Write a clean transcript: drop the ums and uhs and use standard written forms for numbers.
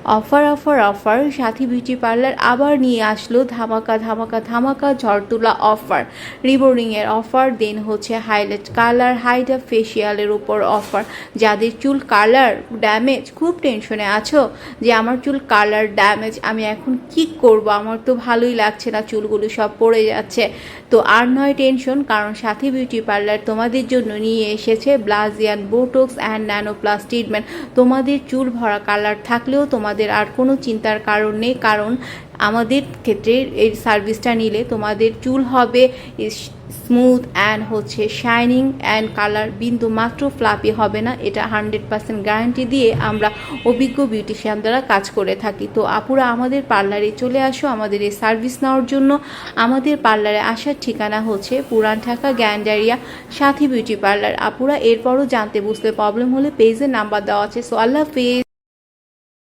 Offer offer offer সাথী beauty parlour আবার নিয়ে আসলো ধামাকা ধামাকা ধামাকা ঝড়তুলা অফার। রিবোর্ডিংয়ের অফার, দেন হচ্ছে হাইলাইট কালার, হাইডা ফেসিয়ালের উপর অফার। যাদের চুল কালার ড্যামেজ, খুব টেনশনে আছো যে আমার চুল কালার ড্যামেজ, আমি এখন কি করব, আমার তো ভালোই লাগছে না, চুলগুলো সব পড়ে যাচ্ছে। তো আর নয় টেনশন, কারণ সাথী বিউটি পার্লার তোমাদের জন্য নিয়ে এসেছে ব্লাজিয়ান বোটক্স অ্যান্ড ন্যানোপ্লাস ট্রিটমেন্ট। তোমাদের চুল ভরা কালার থাকলেও তোমাদের আর কোনো চিন্তার কারণ নেই, কারণ আমাদের ক্ষেত্রে এই সার্ভিসটা নিলে তোমাদের চুল হবে স্মুথ অ্যান্ড হচ্ছে শাইনিং অ্যান্ড কালার বিন্দু মাত্র ফ্লাপি হবে না। এটা 100% গ্যারান্টি দিয়ে আমরা অভিজ্ঞ বিউটিশিয়ান দ্বারা কাজ করে থাকি। তো আপুরা আমাদের পার্লারে চলে আসো আমাদের এই সার্ভিস নেওয়ার জন্য। আমাদের পার্লারে আসার ঠিকানা হচ্ছে পুরান ঢাকা গ্যান্ডারিয়া সাথী বিউটি পার্লার। আপুরা এরপরও জানতে বুঝতে প্রবলেম হলে পেজের নাম্বার দেওয়া আছে। সো আল্লাহ হাফেজ।